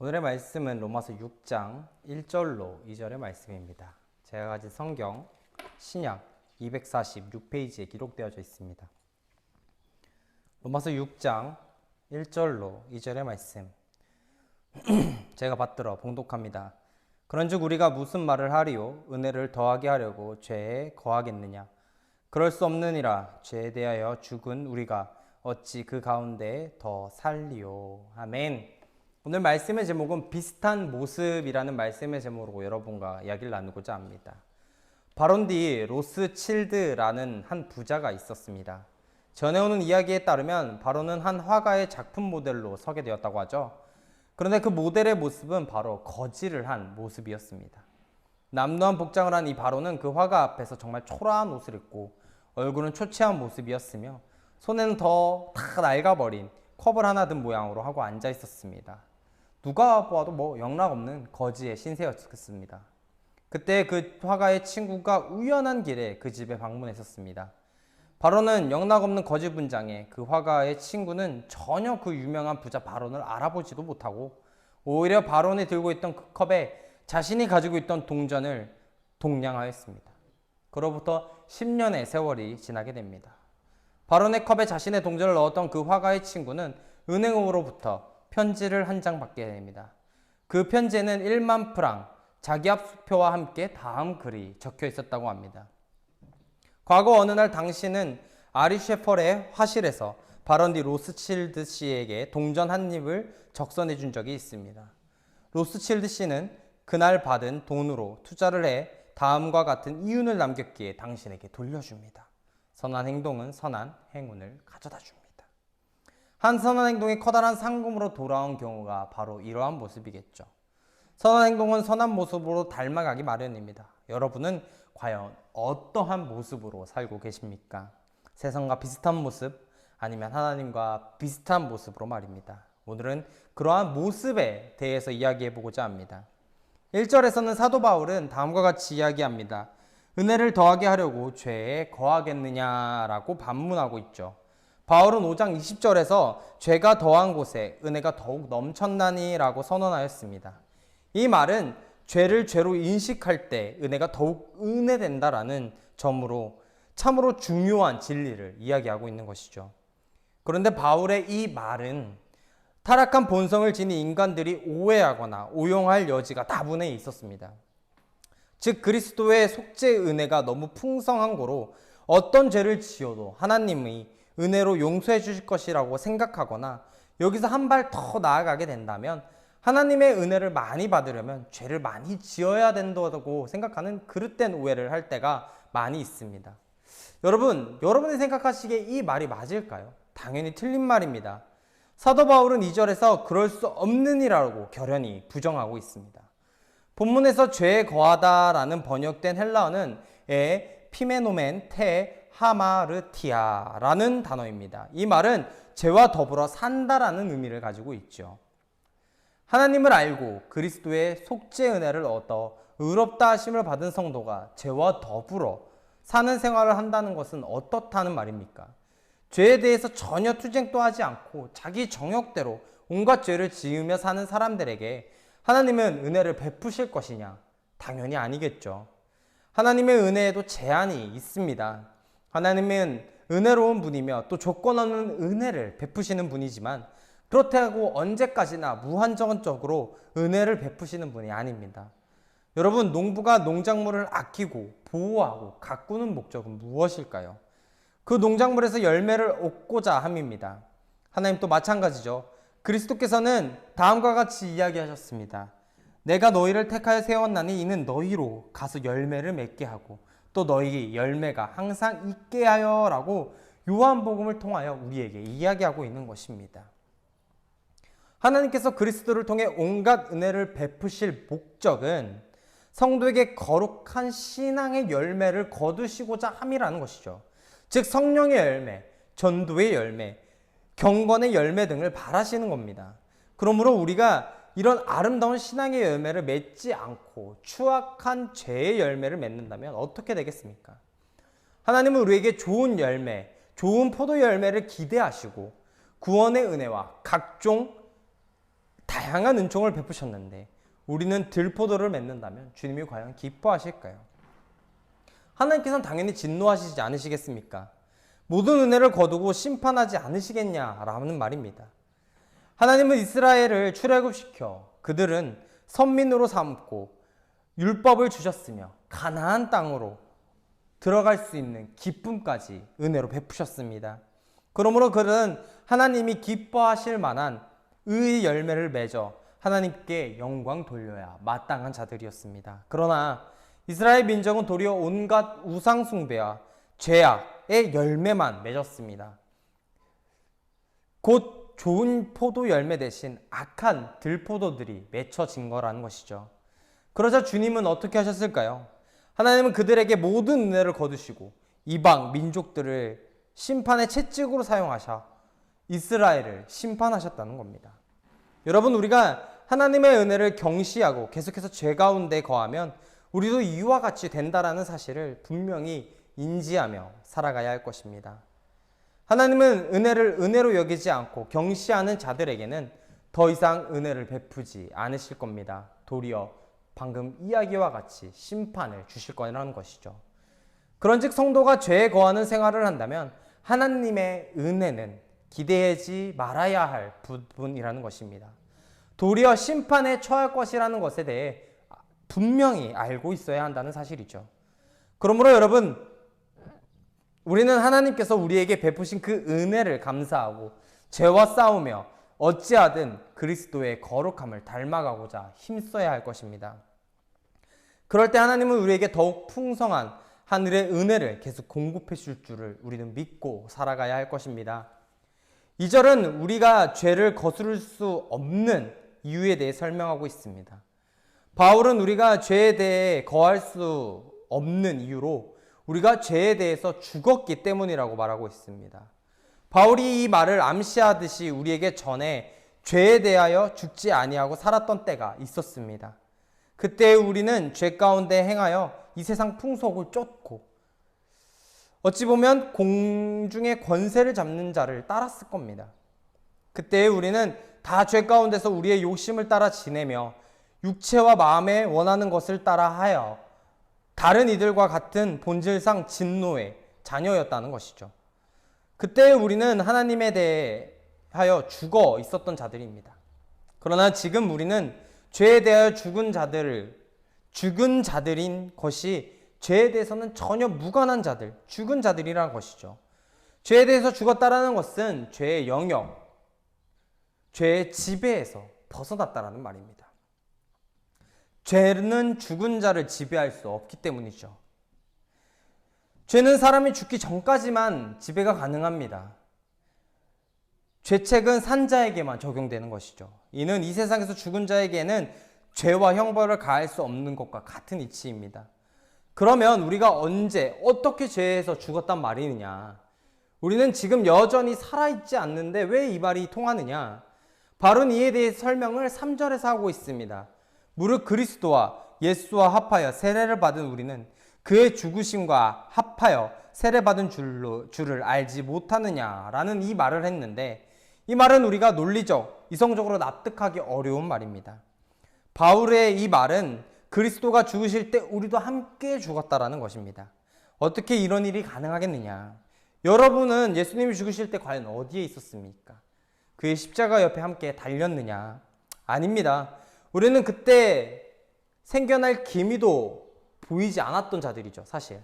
오늘의 말씀은 로마서 6장 1절로 2절의 말씀입니다. 제가 가진 성경 신약 246페이지에 기록되어져 있습니다. 로마서 6장 1절로 2절의 말씀 제가 받들어 봉독합니다. 그런즉 우리가 무슨 말을 하리요? 은혜를 더하게 하려고 죄에 거하겠느냐? 그럴 수 없느니라. 죄에 대하여 죽은 우리가 어찌 그 가운데 더 살리요? 아멘. 오늘 말씀의 제목은 비슷한 모습이라는 말씀의 제목으로 여러분과 이야기를 나누고자 합니다. 바론디 로스칠드라는 한 부자가 있었습니다. 전해오는 이야기에 따르면 바론은 한 화가의 작품 모델로 서게 되었다고 하죠. 그런데 그 모델의 모습은 바로 거지를 한 모습이었습니다. 남루한 복장을 한 이 바론은 그 화가 앞에서 정말 초라한 옷을 입고 얼굴은 초췌한 모습이었으며 손에는 다 낡아버린 컵을 하나 든 모양으로 하고 앉아 있었습니다. 누가 보아도 영락없는 거지의 신세였습니다. 그때 그 화가의 친구가 우연한 길에 그 집에 방문했었습니다. 바론은 영락없는 거지 분장에 그 화가의 친구는 전혀 그 유명한 부자 바론을 알아보지도 못하고 오히려 바론이 들고 있던 그 컵에 자신이 가지고 있던 동전을 동냥하였습니다. 그로부터 10년의 세월이 지나게 됩니다. 바론의 컵에 자신의 동전을 넣었던 그 화가의 친구는 은행으로부터 편지를 한 장 받게 됩니다. 그 편지에는 1만 프랑, 자기 합수표와 함께 다음 글이 적혀 있었다고 합니다. 과거 어느 날 당신은 아리 셰펄의 화실에서 바론디 로스칠드 씨에게 동전 한 입을 적선해 준 적이 있습니다. 로스칠드 씨는 그날 받은 돈으로 투자를 해 다음과 같은 이윤을 남겼기에 당신에게 돌려줍니다. 선한 행동은 선한 행운을 가져다 줍니다. 한 선한 행동이 커다란 상금으로 돌아온 경우가 바로 이러한 모습이겠죠. 선한 행동은 선한 모습으로 닮아가기 마련입니다. 여러분은 과연 어떠한 모습으로 살고 계십니까? 세상과 비슷한 모습, 아니면 하나님과 비슷한 모습으로 말입니다. 오늘은 그러한 모습에 대해서 이야기해보고자 합니다. 1절에서는 사도 바울은 다음과 같이 이야기합니다. 은혜를 더하게 하려고 죄에 거하겠느냐라고 반문하고 있죠. 바울은 5장 20절에서 죄가 더한 곳에 은혜가 더욱 넘쳤나니 라고 선언하였습니다. 이 말은 죄를 죄로 인식할 때 은혜가 더욱 은혜된다라는 점으로 참으로 중요한 진리를 이야기하고 있는 것이죠. 그런데 바울의 이 말은 타락한 본성을 지닌 인간들이 오해하거나 오용할 여지가 다분히 있었습니다. 즉 그리스도의 속죄의 은혜가 너무 풍성한 거로 어떤 죄를 지어도 하나님이 은혜로 용서해 주실 것이라고 생각하거나 여기서 한 발 더 나아가게 된다면 하나님의 은혜를 많이 받으려면 죄를 많이 지어야 된다고 생각하는 그릇된 오해를 할 때가 많이 있습니다. 여러분이 생각하시기에 이 말이 맞을까요? 당연히 틀린 말입니다. 사도 바울은 2절에서 그럴 수 없느니라고 결연히 부정하고 있습니다. 본문에서 죄에 거하다라는 번역된 헬라어는 피메노멘 테 하마르티아라는 단어입니다. 이 말은 죄와 더불어 산다라는 의미를 가지고 있죠. 하나님을 알고 그리스도의 속죄 은혜를 얻어 의롭다 하심을 받은 성도가 죄와 더불어 사는 생활을 한다는 것은 어떻다는 말입니까? 죄에 대해서 전혀 투쟁도 하지 않고 자기 정욕대로 온갖 죄를 지으며 사는 사람들에게 하나님은 은혜를 베푸실 것이냐? 당연히 아니겠죠. 하나님의 은혜에도 제한이 있습니다. 하나님은 은혜로운 분이며 또 조건 없는 은혜를 베푸시는 분이지만 그렇다고 언제까지나 무한정적으로 은혜를 베푸시는 분이 아닙니다. 여러분, 농부가 농작물을 아끼고 보호하고 가꾸는 목적은 무엇일까요? 그 농작물에서 열매를 얻고자 함입니다. 하나님도 마찬가지죠. 그리스도께서는 다음과 같이 이야기하셨습니다. 내가 너희를 택하여 세웠나니 이는 너희로 가서 열매를 맺게 하고 또 너희 열매가 항상 있게 하여 라고 요한복음을 통하여 우리에게 이야기하고 있는 것입니다. 하나님께서 그리스도를 통해 온갖 은혜를 베푸실 목적은 성도에게 거룩한 신앙의 열매를 거두시고자 함이라는 것이죠. 즉 성령의 열매, 전도의 열매, 경건의 열매 등을 바라시는 겁니다. 그러므로 우리가 이런 아름다운 신앙의 열매를 맺지 않고 추악한 죄의 열매를 맺는다면 어떻게 되겠습니까? 하나님은 우리에게 좋은 열매, 좋은 포도 열매를 기대하시고 구원의 은혜와 각종 다양한 은총을 베푸셨는데 우리는 들포도를 맺는다면 주님이 과연 기뻐하실까요? 하나님께서는 당연히 진노하시지 않으시겠습니까? 모든 은혜를 거두고 심판하지 않으시겠냐라는 말입니다. 하나님은 이스라엘을 출애굽시켜 그들은 선민으로 삼고 율법을 주셨으며 가나안 땅으로 들어갈 수 있는 기쁨까지 은혜로 베푸셨습니다. 그러므로 그들은 하나님이 기뻐하실 만한 의의 열매를 맺어 하나님께 영광 돌려야 마땅한 자들이었습니다. 그러나 이스라엘 민족은 도리어 온갖 우상 숭배와 죄악의 열매만 맺었습니다. 곧 좋은 포도 열매 대신 악한 들포도들이 맺혀진 거라는 것이죠. 그러자 주님은 어떻게 하셨을까요? 하나님은 그들에게 모든 은혜를 거두시고 이방 민족들을 심판의 채찍으로 사용하셔 이스라엘을 심판하셨다는 겁니다. 여러분, 우리가 하나님의 은혜를 경시하고 계속해서 죄 가운데 거하면 우리도 이와 같이 된다라는 사실을 분명히 인지하며 살아가야 할 것입니다. 하나님은 은혜를 은혜로 여기지 않고 경시하는 자들에게는 더 이상 은혜를 베푸지 않으실 겁니다. 도리어 방금 이야기와 같이 심판을 주실 거라는 것이죠. 그런즉 성도가 죄에 거하는 생활을 한다면 하나님의 은혜는 기대하지 말아야 할 부분이라는 것입니다. 도리어 심판에 처할 것이라는 것에 대해 분명히 알고 있어야 한다는 사실이죠. 그러므로 여러분, 우리는 하나님께서 우리에게 베푸신 그 은혜를 감사하고 죄와 싸우며 어찌하든 그리스도의 거룩함을 닮아가고자 힘써야 할 것입니다. 그럴 때 하나님은 우리에게 더욱 풍성한 하늘의 은혜를 계속 공급해 줄 줄을 우리는 믿고 살아가야 할 것입니다. 2절은 우리가 죄를 거스를 수 없는 이유에 대해 설명하고 있습니다. 바울은 우리가 죄에 대해 거할 수 없는 이유로 우리가 죄에 대해서 죽었기 때문이라고 말하고 있습니다. 바울이 이 말을 암시하듯이 우리에게 전에 죄에 대하여 죽지 아니하고 살았던 때가 있었습니다. 그때 우리는 죄 가운데 행하여 이 세상 풍속을 쫓고 어찌 보면 공중의 권세를 잡는 자를 따랐을 겁니다. 그때 우리는 다 죄 가운데서 우리의 욕심을 따라 지내며 육체와 마음에 원하는 것을 따라 하여 다른 이들과 같은 본질상 진노의 자녀였다는 것이죠. 그때 우리는 하나님에 대하여 죽어 있었던 자들입니다. 그러나 지금 우리는 죄에 대하여 죽은 자들인 것이 죄에 대해서는 전혀 무관한 자들, 죽은 자들이라는 것이죠. 죄에 대해서 죽었다라는 것은 죄의 영역, 죄의 지배에서 벗어났다라는 말입니다. 죄는 죽은 자를 지배할 수 없기 때문이죠. 죄는 사람이 죽기 전까지만 지배가 가능합니다. 죄책은 산자에게만 적용되는 것이죠. 이는 이 세상에서 죽은 자에게는 죄와 형벌을 가할 수 없는 것과 같은 이치입니다. 그러면 우리가 언제 어떻게 죄에서 죽었단 말이느냐? 우리는 지금 여전히 살아있지 않는데 왜 이 말이 통하느냐? 바로 이에 대해 설명을 3절에서 하고 있습니다. 무릇 그리스도와 예수와 합하여 세례를 받은 우리는 그의 죽으심과 합하여 세례받은 줄을 알지 못하느냐라는 이 말을 했는데, 이 말은 우리가 논리적, 이성적으로 납득하기 어려운 말입니다. 바울의 이 말은 그리스도가 죽으실 때 우리도 함께 죽었다라는 것입니다. 어떻게 이런 일이 가능하겠느냐? 여러분은 예수님이 죽으실 때 과연 어디에 있었습니까? 그의 십자가 옆에 함께 달렸느냐? 아닙니다. 우리는 그때 생겨날 기미도 보이지 않았던 자들이죠, 사실.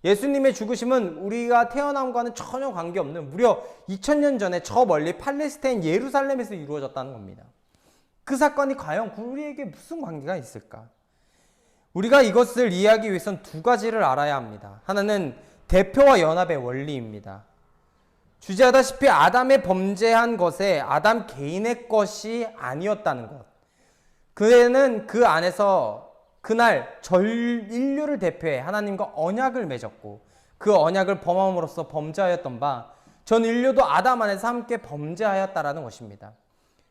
예수님의 죽으심은 우리가 태어남과는 전혀 관계없는 무려 2000년 전에 저 멀리 팔레스타인 예루살렘에서 이루어졌다는 겁니다. 그 사건이 과연 우리에게 무슨 관계가 있을까? 우리가 이것을 이해하기 위해선 두 가지를 알아야 합니다. 하나는 대표와 연합의 원리입니다. 주제하다시피 아담의 범죄한 것에 아담 개인의 것이 아니었다는 것. 그는 그 안에서 그날 인류를 대표해 하나님과 언약을 맺었고 그 언약을 범함으로써 범죄하였던 바 전 인류도 아담 안에서 함께 범죄하였다라는 것입니다.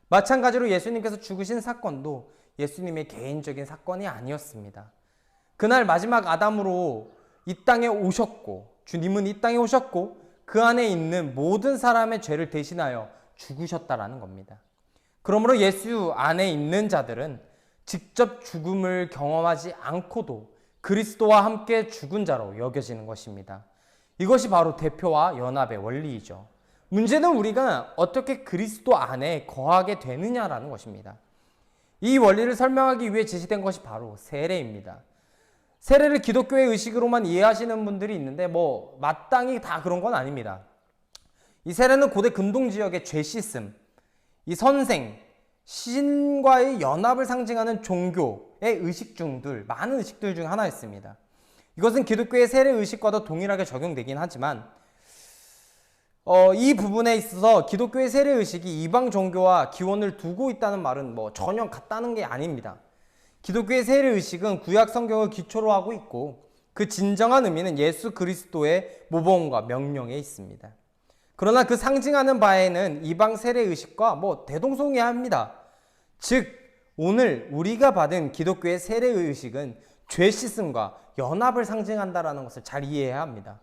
마찬가지로 예수님께서 죽으신 사건도 예수님의 개인적인 사건이 아니었습니다. 그날 마지막 아담으로 이 땅에 오셨고, 주님은 이 땅에 오셨고 그 안에 있는 모든 사람의 죄를 대신하여 죽으셨다라는 겁니다. 그러므로 예수 안에 있는 자들은 직접 죽음을 경험하지 않고도 그리스도와 함께 죽은 자로 여겨지는 것입니다. 이것이 바로 대표와 연합의 원리이죠. 문제는 우리가 어떻게 그리스도 안에 거하게 되느냐라는 것입니다. 이 원리를 설명하기 위해 제시된 것이 바로 세례입니다. 세례를 기독교의 의식으로만 이해하시는 분들이 있는데 마땅히 다 그런 건 아닙니다. 이 세례는 고대 근동 지역의 죄 씻음, 이 선생, 신과의 연합을 상징하는 종교의 많은 의식들 중 하나였습니다. 이것은 기독교의 세례 의식과도 동일하게 적용되긴 하지만 이 부분에 있어서 기독교의 세례 의식이 이방 종교와 기원을 두고 있다는 말은 전혀 같다는 게 아닙니다. 기독교의 세례 의식은 구약 성경을 기초로 하고 있고 그 진정한 의미는 예수 그리스도의 모범과 명령에 있습니다. 그러나 그 상징하는 바에는 이방 세례 의식과 대동소이합니다. 즉 오늘 우리가 받은 기독교의 세례 의식은 죄 씻음과 연합을 상징한다라는 것을 잘 이해해야 합니다.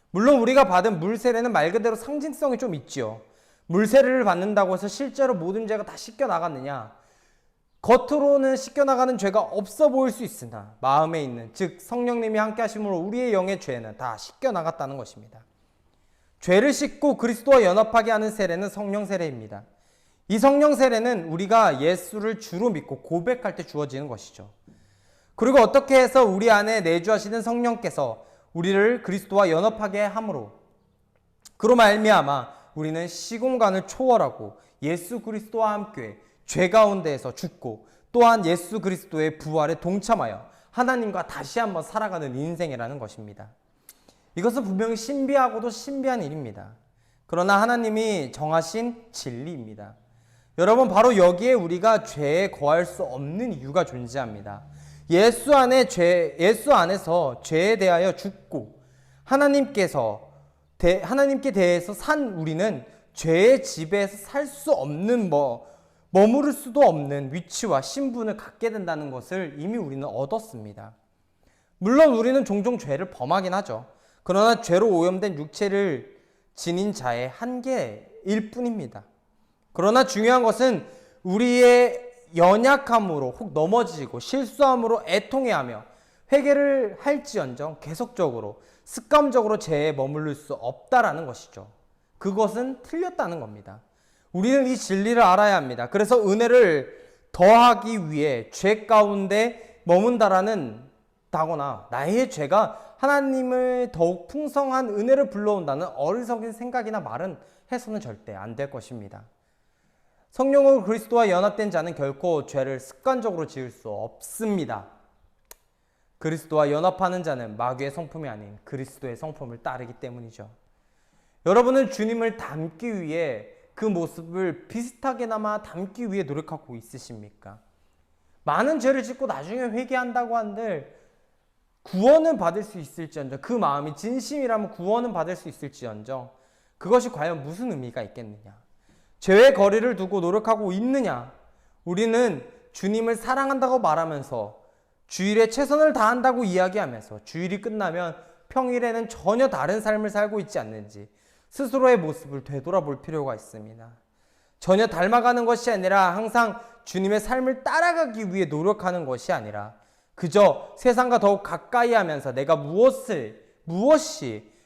물론 우리가 받은 물 세례는 말 그대로 상징성이 좀 있지요. 물 세례를 받는다고 해서 실제로 모든 죄가 다 씻겨 나갔느냐? 겉으로는 씻겨 나가는 죄가 없어 보일 수 있으나 마음에 있는, 즉 성령님이 함께 하심으로 우리의 영의 죄는 다 씻겨 나갔다는 것입니다. 죄를 씻고 그리스도와 연합하게 하는 세례는 성령 세례입니다. 이 성령 세례는 우리가 예수를 주로 믿고 고백할 때 주어지는 것이죠. 그리고 어떻게 해서 우리 안에 내주하시는 성령께서 우리를 그리스도와 연합하게 함으로 그로 말미암아 우리는 시공간을 초월하고 예수 그리스도와 함께 죄 가운데에서 죽고 또한 예수 그리스도의 부활에 동참하여 하나님과 다시 한번 살아가는 인생이라는 것입니다. 이것은 분명히 신비하고도 신비한 일입니다. 그러나 하나님이 정하신 진리입니다. 여러분, 바로 여기에 우리가 죄에 거할 수 없는 이유가 존재합니다. 예수 안에서 죄에 대하여 죽고 하나님께 대해서 산 우리는 죄의 지배에서 살 수 없는 머무를 수도 없는 위치와 신분을 갖게 된다는 것을 이미 우리는 얻었습니다. 물론 우리는 종종 죄를 범하긴 하죠. 그러나 죄로 오염된 육체를 지닌 자의 한계일 뿐입니다. 그러나 중요한 것은 우리의 연약함으로 혹 넘어지고 실수함으로 애통해하며 회개를 할지언정 계속적으로 습관적으로 죄에 머무를 수 없다라는 것이죠. 그것은 틀렸다는 겁니다. 우리는 이 진리를 알아야 합니다. 그래서 은혜를 더하기 위해 죄 가운데 머문다거나 나의 죄가 하나님을 더욱 풍성한 은혜를 불러온다는 어리석은 생각이나 말은 해서는 절대 안 될 것입니다. 성령으로 그리스도와 연합된 자는 결코 죄를 습관적으로 지을 수 없습니다. 그리스도와 연합하는 자는 마귀의 성품이 아닌 그리스도의 성품을 따르기 때문이죠. 여러분은 주님을 닮기 위해 그 모습을 비슷하게나마 담기 위해 노력하고 있으십니까? 많은 죄를 짓고 나중에 회개한다고 한들 구원은 받을 수 있을지언정, 그 마음이 진심이라면 구원은 받을 수 있을지언정 그것이 과연 무슨 의미가 있겠느냐? 죄의 거리를 두고 노력하고 있느냐? 우리는 주님을 사랑한다고 말하면서 주일에 최선을 다한다고 이야기하면서 주일이 끝나면 평일에는 전혀 다른 삶을 살고 있지 않는지 스스로의 모습을 되돌아볼 필요가 있습니다. 전혀 닮아가는 것이 아니라 항상 주님의 삶을 따라가기 위해 노력하는 것이 아니라 그저 세상과 더욱 가까이 하면서 내가 무엇이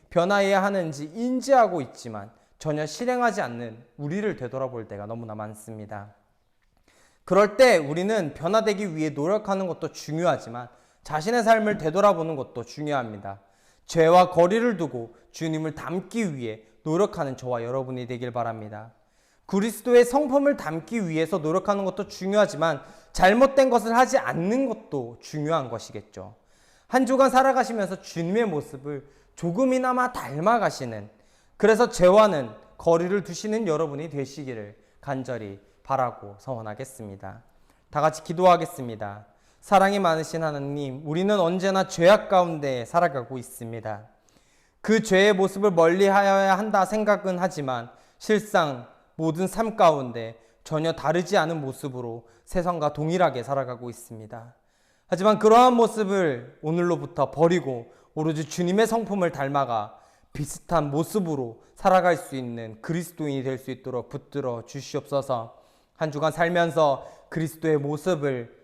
변화해야 하는지 인지하고 있지만 전혀 실행하지 않는 우리를 되돌아볼 때가 너무나 많습니다. 그럴 때 우리는 변화되기 위해 노력하는 것도 중요하지만 자신의 삶을 되돌아보는 것도 중요합니다. 죄와 거리를 두고 주님을 닮기 위해 노력하는 저와 여러분이 되길 바랍니다. 그리스도의 성품을 닮기 위해서 노력하는 것도 중요하지만 잘못된 것을 하지 않는 것도 중요한 것이겠죠. 한 주간 살아가시면서 주님의 모습을 조금이나마 닮아가시는, 그래서 죄와는 거리를 두시는 여러분이 되시기를 간절히 바라고 소원하겠습니다. 다 같이 기도하겠습니다. 사랑이 많으신 하나님, 우리는 언제나 죄악 가운데 살아가고 있습니다. 그 죄의 모습을 멀리하여야 한다 생각은 하지만 실상 모든 삶 가운데 전혀 다르지 않은 모습으로 세상과 동일하게 살아가고 있습니다. 하지만 그러한 모습을 오늘로부터 버리고 오로지 주님의 성품을 닮아가 비슷한 모습으로 살아갈 수 있는 그리스도인이 될 수 있도록 붙들어 주시옵소서. 한 주간 살면서 그리스도의 모습을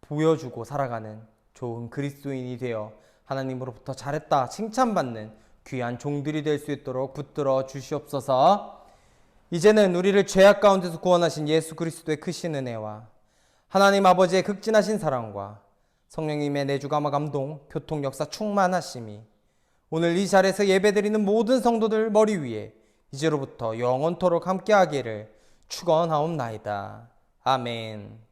보여주고 살아가는 좋은 그리스도인이 되어 하나님으로부터 잘했다 칭찬받는 귀한 종들이 될 수 있도록 붙들어 주시옵소서. 이제는 우리를 죄악 가운데서 구원하신 예수 그리스도의 크신 은혜와 하나님 아버지의 극진하신 사랑과 성령님의 내주감화 감동 교통 역사 충만하심이 오늘 이 자리에서 예배드리는 모든 성도들 머리 위에 이제로부터 영원토록 함께하기를 축원하옵나이다. 아멘.